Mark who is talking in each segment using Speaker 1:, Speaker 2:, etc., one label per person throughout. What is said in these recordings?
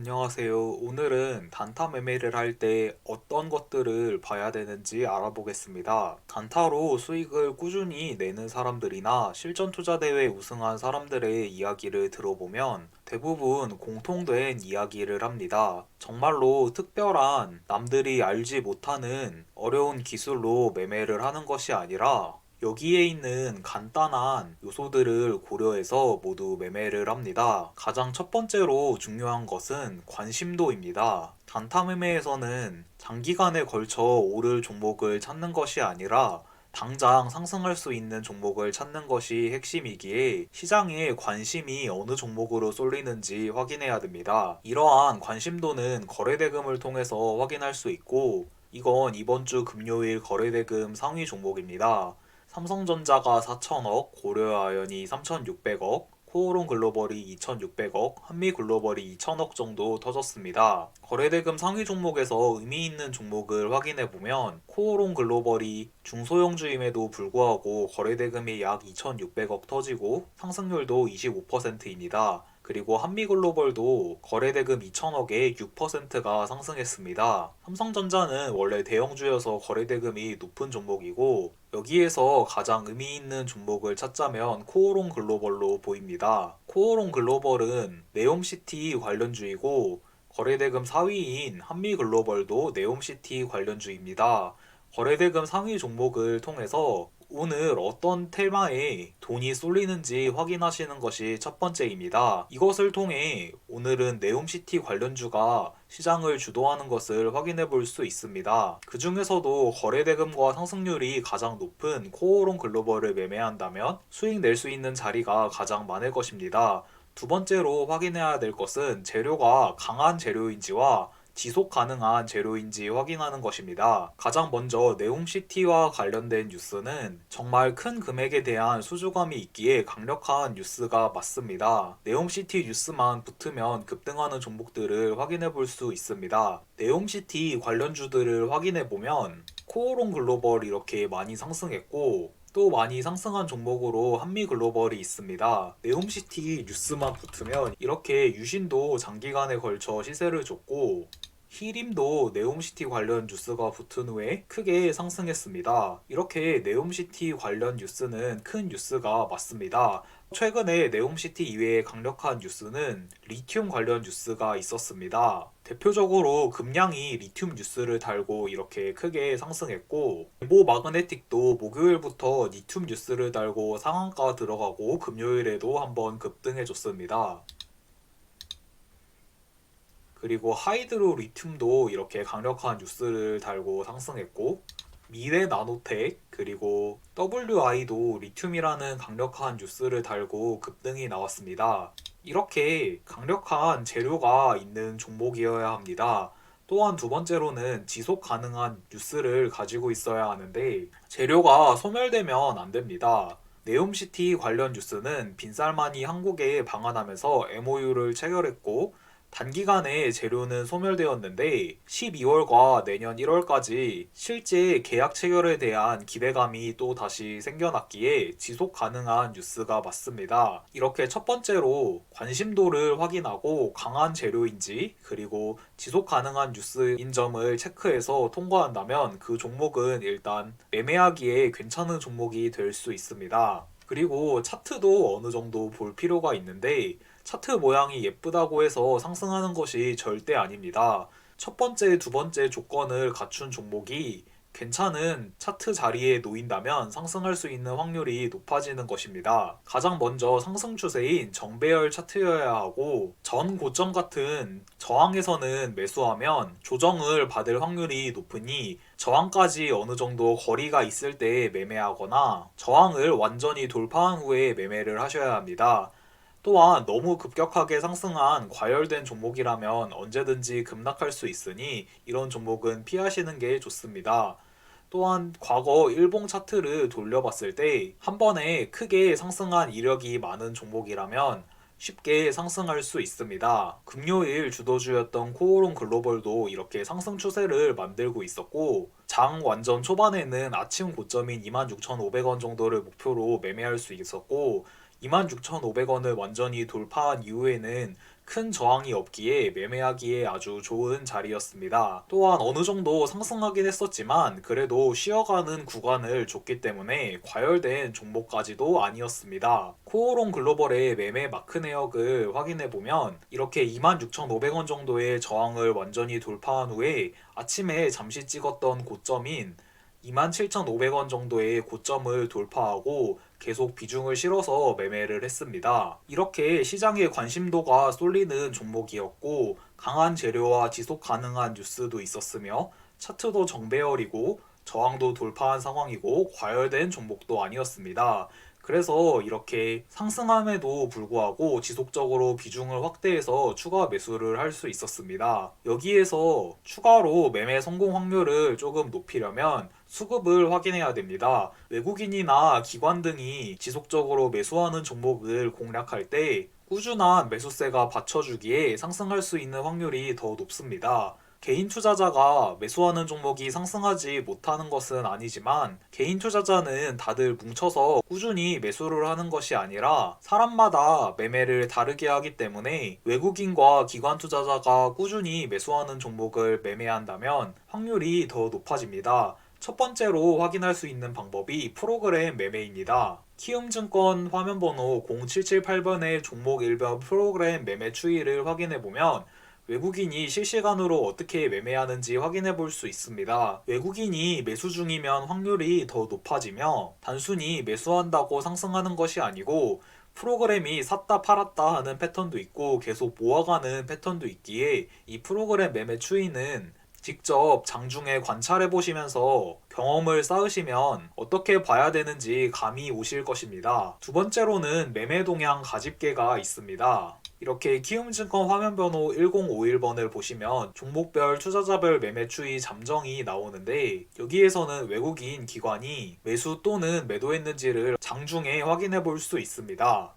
Speaker 1: 안녕하세요. 오늘은 단타 매매를 할 때 어떤 것들을 봐야 되는지 알아보겠습니다. 단타로 수익을 꾸준히 내는 사람들이나 실전 투자 대회 우승한 사람들의 이야기를 들어보면 대부분 공통된 이야기를 합니다. 정말로 특별한 남들이 알지 못하는 어려운 기술로 매매를 하는 것이 아니라 여기에 있는 간단한 요소들을 고려해서 모두 매매를 합니다. 가장 첫 번째로 중요한 것은 관심도입니다. 단타 매매에서는 장기간에 걸쳐 오를 종목을 찾는 것이 아니라 당장 상승할 수 있는 종목을 찾는 것이 핵심이기에 시장의 관심이 어느 종목으로 쏠리는지 확인해야 됩니다. 이러한 관심도는 거래대금을 통해서 확인할 수 있고 이건 이번 주 금요일 거래대금 상위 종목입니다. 삼성전자가 4천억, 고려아연이 3,600억, 코오롱 글로벌이 2,600억, 한미글로벌이 2천억 정도 터졌습니다. 거래대금 상위 종목에서 의미 있는 종목을 확인해 보면 코오롱 글로벌이 중소형주임에도 불구하고 거래대금이 약 2,600억 터지고 상승률도 25%입니다. 그리고 한미글로벌도 거래대금 2천억에 6%가 상승했습니다. 삼성전자는 원래 대형주여서 거래대금이 높은 종목이고 여기에서 가장 의미 있는 종목을 찾자면 코오롱 글로벌로 보입니다. 코오롱 글로벌은 네옴시티 관련주이고 거래대금 4위인 한미글로벌도 네옴시티 관련주입니다. 거래대금 상위 종목을 통해서 오늘 어떤 테마에 돈이 쏠리는지 확인하시는 것이 첫 번째입니다. 이것을 통해 오늘은 네옴시티 관련주가 시장을 주도하는 것을 확인해 볼 수 있습니다. 그 중에서도 거래대금과 상승률이 가장 높은 코오롱 글로벌을 매매한다면 수익 낼 수 있는 자리가 가장 많을 것입니다. 두 번째로 확인해야 될 것은 재료가 강한 재료인지와 지속 가능한 재료인지 확인하는 것입니다. 가장 먼저 네옴시티와 관련된 뉴스는 정말 큰 금액에 대한 수주감이 있기에 강력한 뉴스가 맞습니다. 네옴시티 뉴스만 붙으면 급등하는 종목들을 확인해 볼 수 있습니다. 네옴시티 관련주들을 확인해 보면 코오롱 글로벌 이렇게 많이 상승했고 또 많이 상승한 종목으로 한미글로벌이 있습니다. 네옴시티 뉴스만 붙으면 이렇게 유신도 장기간에 걸쳐 시세를 줬고 히림도 네옴시티 관련 뉴스가 붙은 후에 크게 상승했습니다. 이렇게 네옴시티 관련 뉴스는 큰 뉴스가 맞습니다. 최근에 네옴시티 이외에 강력한 뉴스는 리튬 관련 뉴스가 있었습니다. 대표적으로 금량이 리튬 뉴스를 달고 이렇게 크게 상승했고 에보 마그네틱도 목요일부터 리튬 뉴스를 달고 상한가 들어가고 금요일에도 한번 급등해줬습니다. 그리고 하이드로 리튬도 이렇게 강력한 뉴스를 달고 상승했고 미래 나노텍 그리고 WI도 리튬이라는 강력한 뉴스를 달고 급등이 나왔습니다. 이렇게 강력한 재료가 있는 종목이어야 합니다. 또한 두 번째로는 지속 가능한 뉴스를 가지고 있어야 하는데 재료가 소멸되면 안 됩니다. 네옴시티 관련 뉴스는 빈살만이 한국에 방한하면서 MOU를 체결했고 단기간에 재료는 소멸되었는데 12월과 내년 1월까지 실제 계약 체결에 대한 기대감이 또 다시 생겨났기에 지속 가능한 뉴스가 맞습니다. 이렇게 첫 번째로 관심도를 확인하고 강한 재료인지 그리고 지속 가능한 뉴스인 점을 체크해서 통과한다면 그 종목은 일단 매매하기에 괜찮은 종목이 될 수 있습니다. 그리고 차트도 어느 정도 볼 필요가 있는데 차트 모양이 예쁘다고 해서 상승하는 것이 절대 아닙니다. 첫 번째, 두 번째 조건을 갖춘 종목이 괜찮은 차트 자리에 놓인다면 상승할 수 있는 확률이 높아지는 것입니다. 가장 먼저 상승 추세인 정배열 차트여야 하고 전 고점 같은 저항에서는 매수하면 조정을 받을 확률이 높으니 저항까지 어느 정도 거리가 있을 때 매매하거나 저항을 완전히 돌파한 후에 매매를 하셔야 합니다. 또한 너무 급격하게 상승한 과열된 종목이라면 언제든지 급락할 수 있으니 이런 종목은 피하시는 게 좋습니다. 또한 과거 일봉 차트를 돌려봤을 때 한 번에 크게 상승한 이력이 많은 종목이라면 쉽게 상승할 수 있습니다. 금요일 주도주였던 코오롱 글로벌도 이렇게 상승 추세를 만들고 있었고 장 완전 초반에는 아침 고점인 26,500원 정도를 목표로 매매할 수 있었고 26,500원을 완전히 돌파한 이후에는 큰 저항이 없기에 매매하기에 아주 좋은 자리였습니다. 또한 어느 정도 상승하긴 했었지만 그래도 쉬어가는 구간을 줬기 때문에 과열된 종목까지도 아니었습니다. 코오롱 글로벌의 매매 마크 내역을 확인해보면 이렇게 26,500원 정도의 저항을 완전히 돌파한 후에 아침에 잠시 찍었던 고점인 27,500원 정도의 고점을 돌파하고 계속 비중을 실어서 매매를 했습니다. 이렇게 시장의 관심도가 쏠리는 종목이었고 강한 재료와 지속 가능한 뉴스도 있었으며 차트도 정배열이고 저항도 돌파한 상황이고 과열된 종목도 아니었습니다. 그래서 이렇게 상승함에도 불구하고 지속적으로 비중을 확대해서 추가 매수를 할 수 있었습니다. 여기에서 추가로 매매 성공 확률을 조금 높이려면 수급을 확인해야 됩니다. 외국인이나 기관 등이 지속적으로 매수하는 종목을 공략할 때 꾸준한 매수세가 받쳐주기에 상승할 수 있는 확률이 더 높습니다. 개인 투자자가 매수하는 종목이 상승하지 못하는 것은 아니지만 개인 투자자는 다들 뭉쳐서 꾸준히 매수를 하는 것이 아니라 사람마다 매매를 다르게 하기 때문에 외국인과 기관 투자자가 꾸준히 매수하는 종목을 매매한다면 확률이 더 높아집니다. 첫 번째로 확인할 수 있는 방법이 프로그램 매매입니다. 키움증권 화면번호 0778번의 종목 일별 프로그램 매매 추이를 확인해보면 외국인이 실시간으로 어떻게 매매하는지 확인해 볼 수 있습니다. 외국인이 매수 중이면 확률이 더 높아지며 단순히 매수한다고 상승하는 것이 아니고 프로그램이 샀다 팔았다 하는 패턴도 있고 계속 모아가는 패턴도 있기에 이 프로그램 매매 추이는 직접 장중에 관찰해 보시면서 경험을 쌓으시면 어떻게 봐야 되는지 감이 오실 것입니다. 두 번째로는 매매 동향 가집계가 있습니다. 이렇게 키움증권 화면번호 1051번을 보시면 종목별 투자자별 매매 추이 잠정이 나오는데 여기에서는 외국인 기관이 매수 또는 매도했는지를 장중에 확인해 볼 수 있습니다.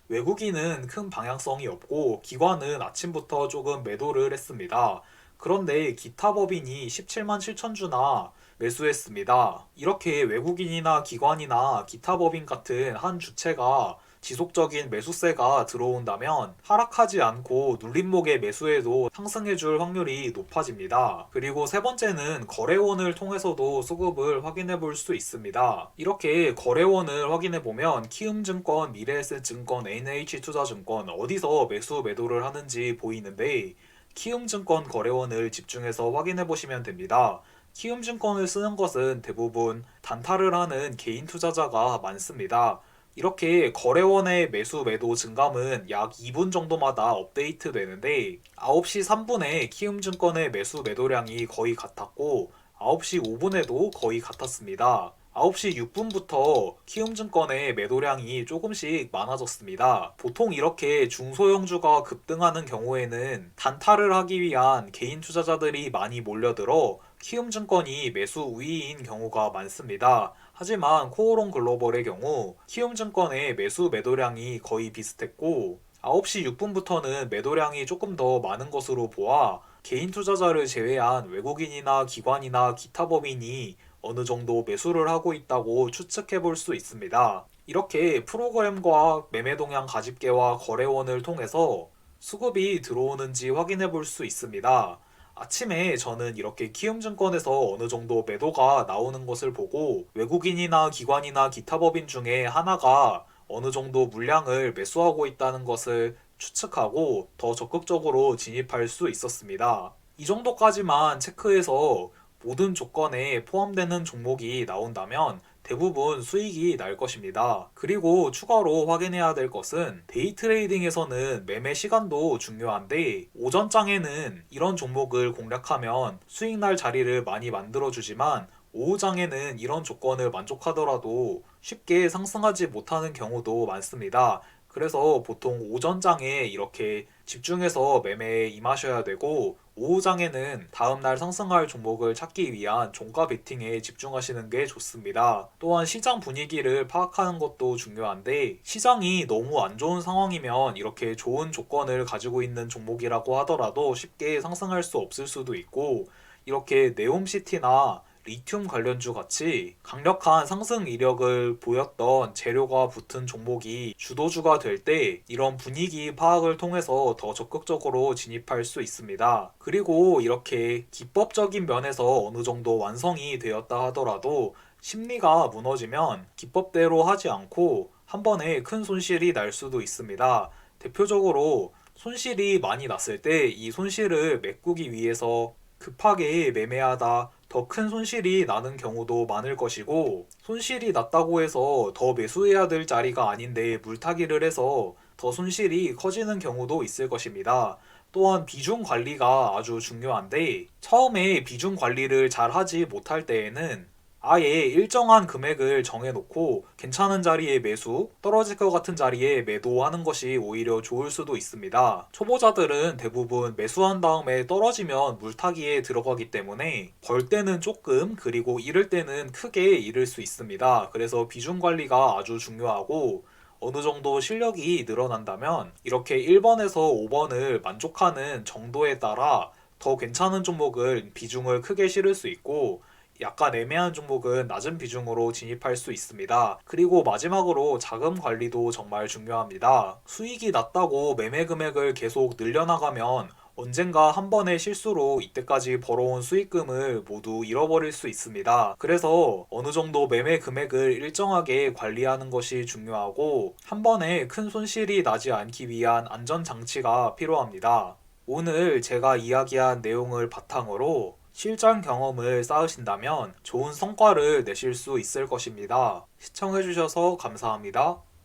Speaker 1: 외국인은 큰 방향성이 없고 기관은 아침부터 조금 매도를 했습니다. 그런데 기타 법인이 17만 7천 주나 매수했습니다. 이렇게 외국인이나 기관이나 기타 법인 같은 한 주체가 지속적인 매수세가 들어온다면 하락하지 않고 눌림목의 매수에도 상승해줄 확률이 높아집니다. 그리고 세 번째는 거래원을 통해서도 수급을 확인해 볼 수 있습니다. 이렇게 거래원을 확인해 보면 키움증권, 미래에셋증권, NH투자증권 어디서 매수 매도를 하는지 보이는데 키움증권 거래원을 집중해서 확인해 보시면 됩니다. 키움증권을 쓰는 것은 대부분 단타를 하는 개인 투자자가 많습니다. 이렇게 거래원의 매수 매도 증감은 약 2분 정도마다 업데이트 되는데 9시 3분에 키움증권의 매수 매도량이 거의 같았고 9시 5분에도 거의 같았습니다. 9시 6분부터 키움증권의 매도량이 조금씩 많아졌습니다. 보통 이렇게 중소형주가 급등하는 경우에는 단타를 하기 위한 개인 투자자들이 많이 몰려들어 키움증권이 매수 우위인 경우가 많습니다. 하지만 코오롱 글로벌의 경우 키움증권의 매수 매도량이 거의 비슷했고 9시 6분부터는 매도량이 조금 더 많은 것으로 보아 개인 투자자를 제외한 외국인이나 기관이나 기타 법인이 어느 정도 매수를 하고 있다고 추측해 볼 수 있습니다. 이렇게 프로그램과 매매 동향 가집계와 거래원을 통해서 수급이 들어오는지 확인해 볼 수 있습니다. 아침에 저는 이렇게 키움증권에서 어느 정도 매도가 나오는 것을 보고 외국인이나 기관이나 기타 법인 중에 하나가 어느 정도 물량을 매수하고 있다는 것을 추측하고 더 적극적으로 진입할 수 있었습니다. 이 정도까지만 체크해서 모든 조건에 포함되는 종목이 나온다면 대부분 수익이 날 것입니다. 그리고 추가로 확인해야 될 것은 데이 트레이딩에서는 매매 시간도 중요한데 오전장에는 이런 종목을 공략하면 수익 날 자리를 많이 만들어주지만 오후장에는 이런 조건을 만족하더라도 쉽게 상승하지 못하는 경우도 많습니다. 그래서 보통 오전장에 이렇게 집중해서 매매에 임하셔야 되고 오후장에는 다음날 상승할 종목을 찾기 위한 종가 베팅에 집중하시는 게 좋습니다. 또한 시장 분위기를 파악하는 것도 중요한데 시장이 너무 안 좋은 상황이면 이렇게 좋은 조건을 가지고 있는 종목이라고 하더라도 쉽게 상승할 수 없을 수도 있고 이렇게 네옴시티나 리튬 관련주 같이 강력한 상승 이력을 보였던 재료가 붙은 종목이 주도주가 될 때 이런 분위기 파악을 통해서 더 적극적으로 진입할 수 있습니다. 그리고 이렇게 기법적인 면에서 어느 정도 완성이 되었다 하더라도 심리가 무너지면 기법대로 하지 않고 한 번에 큰 손실이 날 수도 있습니다. 대표적으로 손실이 많이 났을 때 이 손실을 메꾸기 위해서 급하게 매매하다 더 큰 손실이 나는 경우도 많을 것이고, 손실이 났다고 해서 더 매수해야 될 자리가 아닌데 물타기를 해서 더 손실이 커지는 경우도 있을 것입니다. 또한 비중 관리가 아주 중요한데, 처음에 비중 관리를 잘 하지 못할 때에는 아예 일정한 금액을 정해놓고 괜찮은 자리에 매수, 떨어질 것 같은 자리에 매도하는 것이 오히려 좋을 수도 있습니다. 초보자들은 대부분 매수한 다음에 떨어지면 물타기에 들어가기 때문에 벌 때는 조금, 그리고 잃을 때는 크게 잃을 수 있습니다. 그래서 비중 관리가 아주 중요하고, 어느 정도 실력이 늘어난다면 이렇게 1번에서 5번을 만족하는 정도에 따라 더 괜찮은 종목은 비중을 크게 실을 수 있고, 약간 애매한 종목은 낮은 비중으로 진입할 수 있습니다. 그리고 마지막으로 자금 관리도 정말 중요합니다. 수익이 났다고 매매 금액을 계속 늘려나가면 언젠가 한 번의 실수로 이때까지 벌어온 수익금을 모두 잃어버릴 수 있습니다. 그래서 어느 정도 매매 금액을 일정하게 관리하는 것이 중요하고, 한 번에 큰 손실이 나지 않기 위한 안전장치가 필요합니다. 오늘 제가 이야기한 내용을 바탕으로 실전 경험을 쌓으신다면 좋은 성과를 내실 수 있을 것입니다. 시청해주셔서 감사합니다.